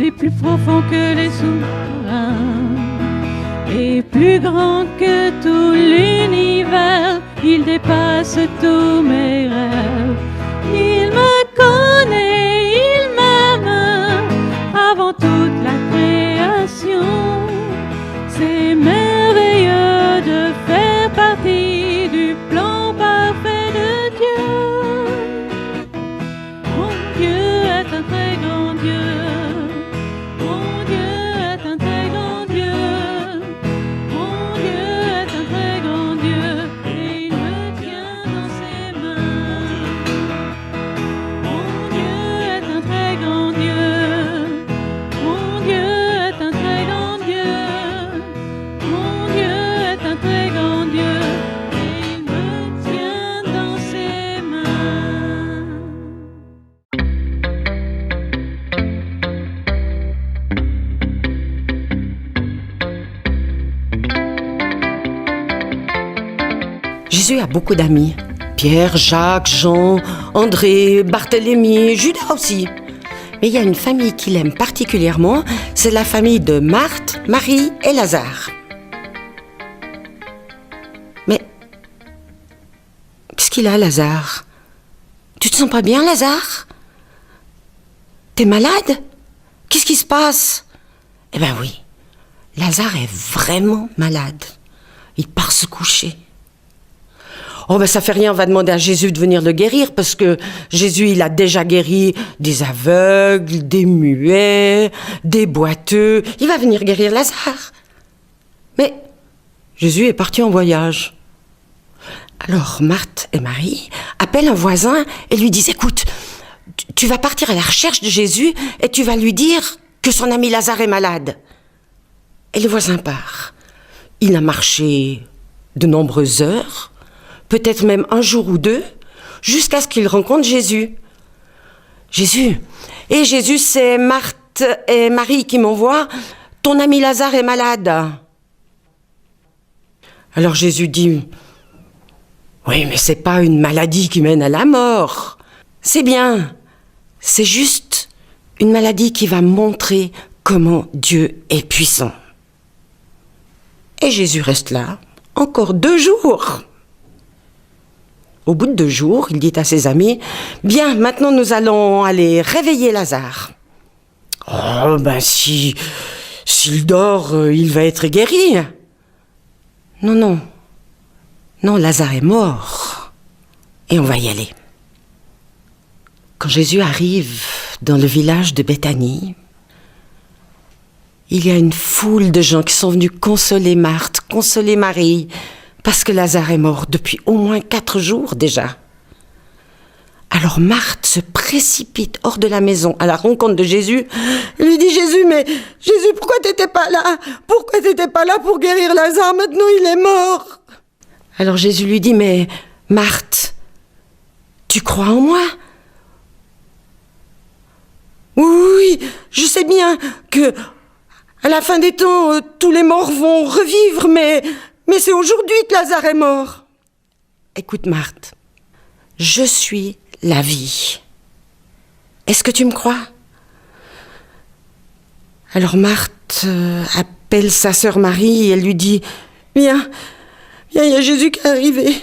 est plus profond que les sous-marins et plus grand que tout l'univers. Il dépasse tous mes rêves. Il me connaît, il m'aime avant toute la création. C'est merveilleux de faire partie du plan parfait de Dieu. Mon Dieu est un très grand Dieu. Mon Dieu est un très grand Dieu. Mon Dieu est un très grand Dieu. Et il me tient dans ses mains. Mon Dieu est un très grand Dieu. Mon Dieu est un très grand Dieu. Mon Dieu est un très grand Dieu. Et il me tient dans ses mains. Jésus a beaucoup d'amis. Pierre, Jacques, Jean, André, Barthélemy, Judas aussi. Mais il y a une famille qu'il aime particulièrement, c'est la famille de Marthe, Marie et Lazare. Mais qu'est-ce qu'il a, Lazare? Tu te sens pas bien, Lazare? T'es malade? Qu'est-ce qui se passe? Eh ben oui, Lazare est vraiment malade. Il part se coucher. Oh ben ça fait rien, on va demander à Jésus de venir le guérir parce que Jésus il a déjà guéri des aveugles, des muets, des boiteux. Il va venir guérir Lazare. Mais Jésus est parti en voyage. Alors Marthe et Marie appellent un voisin et lui disent « Écoute, tu vas partir à la recherche de Jésus et tu vas lui dire que son ami Lazare est malade. » Et le voisin part. Il a marché de nombreuses heures, peut-être même un jour ou deux, jusqu'à ce qu'il rencontre Jésus. Jésus, c'est Marthe et Marie qui m'envoient. Ton ami Lazare est malade. Alors Jésus dit, oui, mais c'est pas une maladie qui mène à la mort. C'est bien, c'est juste une maladie qui va montrer comment Dieu est puissant. Et Jésus reste là, encore 2 jours. Au bout de 2 jours, il dit à ses amis, « Bien, maintenant nous allons aller réveiller Lazare. » « Oh, ben s'il dort, il va être guéri. » « Non, Lazare est mort. Et on va y aller. » Quand Jésus arrive dans le village de Béthanie, il y a une foule de gens qui sont venus consoler Marthe, consoler Marie, parce que Lazare est mort depuis au moins 4 jours déjà. Alors Marthe se précipite hors de la maison à la rencontre de Jésus. Elle lui dit, Jésus, pourquoi t'étais pas là? Pourquoi t'étais pas là pour guérir Lazare? Maintenant il est mort. Alors Jésus lui dit, mais Marthe, tu crois en moi? Oui, je sais bien que à la fin des temps, tous les morts vont revivre, mais c'est aujourd'hui que Lazare est mort. Écoute Marthe, je suis la vie. Est-ce que tu me crois? Alors Marthe appelle sa sœur Marie et elle lui dit, viens, il y a Jésus qui est arrivé.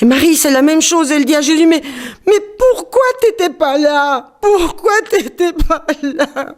Et Marie, c'est la même chose, elle dit à Jésus, mais pourquoi t'étais pas là? Pourquoi t'étais pas là?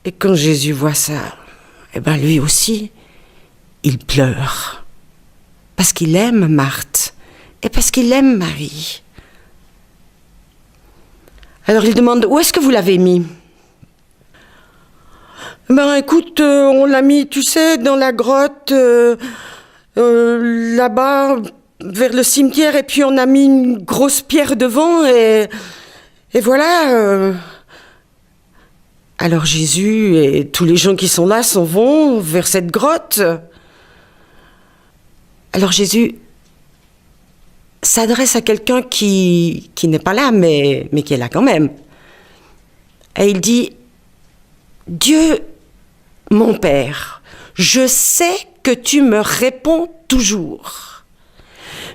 Et quand Jésus voit ça, eh ben lui aussi, il pleure. Parce qu'il aime Marthe et parce qu'il aime Marie. Alors il demande, où est-ce que vous l'avez mis? Ben écoute, on l'a mis, tu sais, dans la grotte, là-bas, vers le cimetière, et puis on a mis une grosse pierre devant, et voilà. Alors Jésus et tous les gens qui sont là s'en vont vers cette grotte. Alors Jésus s'adresse à quelqu'un qui n'est pas là, mais qui est là quand même. Et il dit, Dieu, mon Père, je sais que tu me réponds toujours.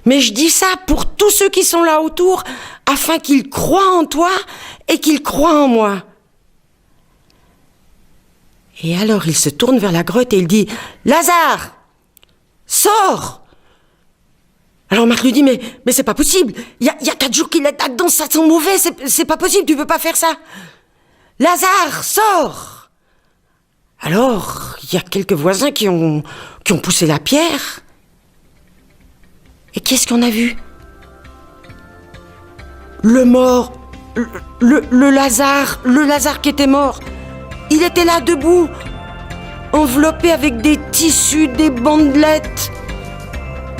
Mais je dis ça pour tous ceux qui sont là autour, afin qu'ils croient en toi et qu'ils croient en moi. Et alors il se tourne vers la grotte et il dit « Lazare, sors !» Alors Marc lui dit « Mais c'est pas possible, il y a 4 jours qu'il est là-dedans, ça sent mauvais, c'est pas possible, tu peux pas faire ça. Lazare, sors !» Alors, il y a quelques voisins qui ont poussé la pierre. Et qu'est-ce qu'on a vu? Le mort, le Lazare qui était mort. Il était là debout, enveloppé avec des tissus, des bandelettes,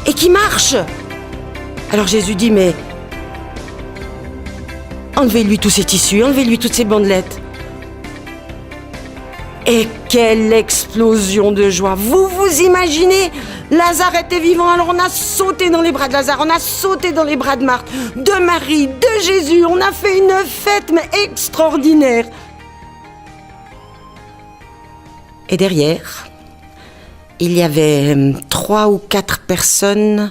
et qui marche. Alors Jésus dit, mais enlevez-lui tous ces tissus, enlevez-lui toutes ces bandelettes. Et quelle explosion de joie! Vous imaginez? Lazare était vivant, alors on a sauté dans les bras de Lazare, on a sauté dans les bras de Marthe, de Marie, de Jésus, on a fait une fête, mais extraordinaire. Et derrière, il y avait 3 ou 4 personnes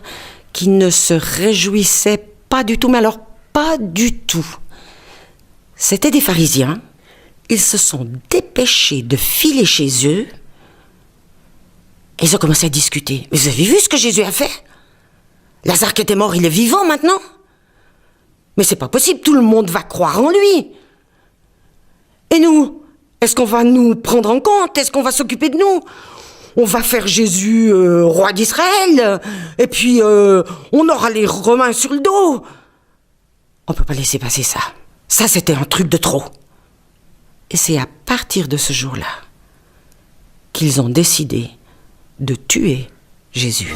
qui ne se réjouissaient pas du tout, mais alors pas du tout. C'était des pharisiens. Ils se sont dépêchés de filer chez eux et ils ont commencé à discuter. Mais vous avez vu ce que Jésus a fait? Lazare qui était mort, il est vivant maintenant. Mais c'est pas possible, tout le monde va croire en lui. Et nous, est-ce qu'on va nous prendre en compte? Est-ce qu'on va s'occuper de nous? On va faire Jésus roi d'Israël et puis on aura les Romains sur le dos. On peut pas laisser passer ça. Ça, c'était un truc de trop. Et c'est à partir de ce jour-là qu'ils ont décidé de tuer Jésus.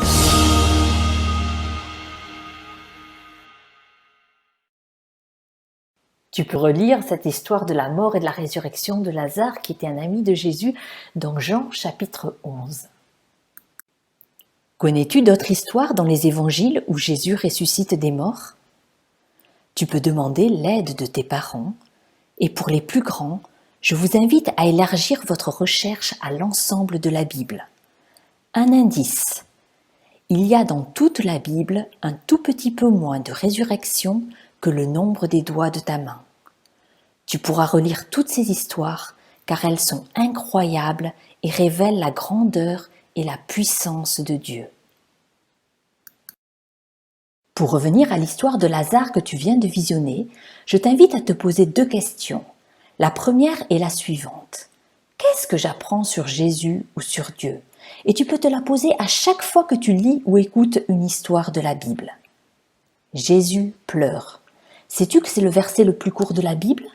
Tu peux relire cette histoire de la mort et de la résurrection de Lazare, qui était un ami de Jésus, dans Jean chapitre 11. Connais-tu d'autres histoires dans les évangiles où Jésus ressuscite des morts? Tu peux demander l'aide de tes parents, et pour les plus grands, je vous invite à élargir votre recherche à l'ensemble de la Bible. Un indice. Il y a dans toute la Bible un tout petit peu moins de résurrection que le nombre des doigts de ta main. Tu pourras relire toutes ces histoires car elles sont incroyables et révèlent la grandeur et la puissance de Dieu. Pour revenir à l'histoire de Lazare que tu viens de visionner, je t'invite à te poser 2 questions. La première est la suivante. Qu'est-ce que j'apprends sur Jésus ou sur Dieu? Et tu peux te la poser à chaque fois que tu lis ou écoutes une histoire de la Bible. Jésus pleure. Sais-tu que c'est le verset le plus court de la Bible?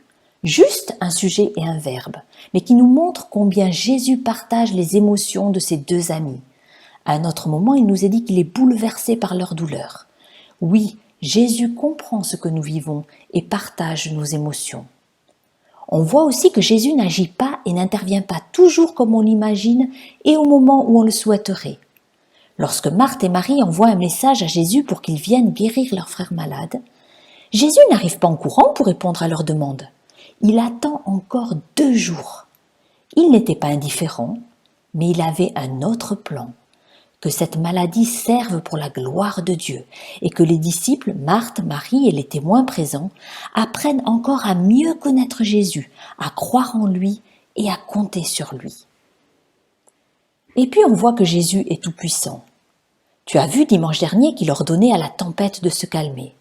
Juste un sujet et un verbe, mais qui nous montre combien Jésus partage les émotions de ses 2 amis. À un autre moment, il nous est dit qu'il est bouleversé par leur douleur. Oui, Jésus comprend ce que nous vivons et partage nos émotions. On voit aussi que Jésus n'agit pas et n'intervient pas toujours comme on l'imagine et au moment où on le souhaiterait. Lorsque Marthe et Marie envoient un message à Jésus pour qu'il vienne guérir leur frère malade, Jésus n'arrive pas en courant pour répondre à leur demande. Il attend encore 2 jours. Il n'était pas indifférent, mais il avait un autre plan. Que cette maladie serve pour la gloire de Dieu et que les disciples, Marthe, Marie et les témoins présents, apprennent encore à mieux connaître Jésus, à croire en lui et à compter sur lui. Et puis on voit que Jésus est tout-puissant. Tu as vu dimanche dernier qu'il ordonnait à la tempête de se calmer.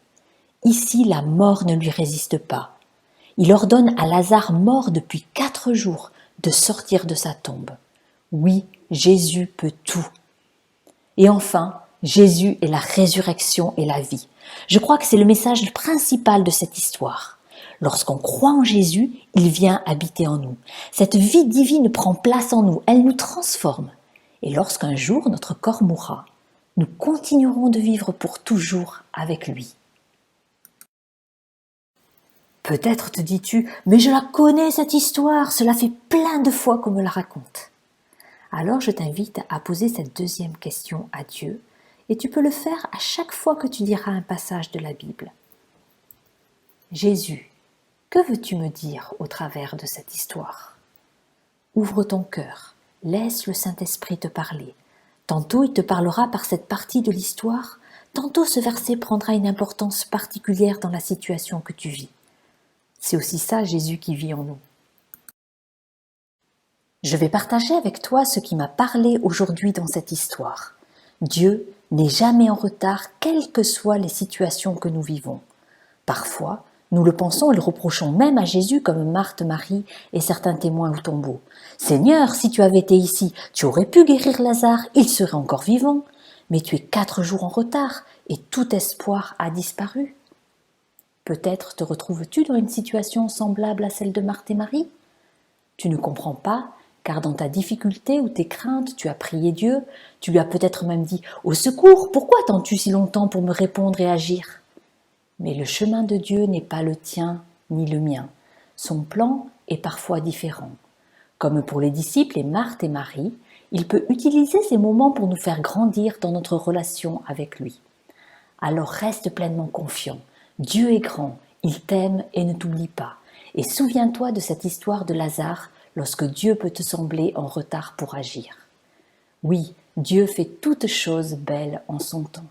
Ici, la mort ne lui résiste pas. Il ordonne à Lazare, mort depuis 4 jours, de sortir de sa tombe. Oui, Jésus peut tout. Et enfin, Jésus est la résurrection et la vie. Je crois que c'est le message principal de cette histoire. Lorsqu'on croit en Jésus, il vient habiter en nous. Cette vie divine prend place en nous, elle nous transforme. Et lorsqu'un jour notre corps mourra, nous continuerons de vivre pour toujours avec lui. Peut-être te dis-tu, mais je la connais cette histoire, cela fait plein de fois qu'on me la raconte. Alors je t'invite à poser cette 2e question à Dieu et tu peux le faire à chaque fois que tu liras un passage de la Bible. Jésus, que veux-tu me dire au travers de cette histoire? Ouvre ton cœur, laisse le Saint-Esprit te parler. Tantôt il te parlera par cette partie de l'histoire, Tantôt ce verset prendra une importance particulière dans la situation que tu vis. C'est aussi ça Jésus qui vit en nous. Je vais partager avec toi ce qui m'a parlé aujourd'hui dans cette histoire. Dieu n'est jamais en retard, quelles que soient les situations que nous vivons. Parfois, nous le pensons et le reprochons même à Jésus comme Marthe, Marie et certains témoins au tombeau. « Seigneur, si tu avais été ici, tu aurais pu guérir Lazare, il serait encore vivant. Mais tu es 4 jours en retard et tout espoir a disparu. » Peut-être te retrouves-tu dans une situation semblable à celle de Marthe et Marie ? Tu ne comprends pas, car dans ta difficulté ou tes craintes, tu as prié Dieu, tu lui as peut-être même dit « Au secours, pourquoi attends-tu si longtemps pour me répondre et agir ?» Mais le chemin de Dieu n'est pas le tien ni le mien. Son plan est parfois différent. Comme pour les disciples et Marthe et Marie, il peut utiliser ces moments pour nous faire grandir dans notre relation avec lui. Alors reste pleinement confiant. Dieu est grand, il t'aime et ne t'oublie pas. Et souviens-toi de cette histoire de Lazare lorsque Dieu peut te sembler en retard pour agir. Oui, Dieu fait toutes choses belles en son temps.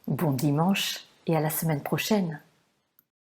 Bon dimanche et à la semaine prochaine.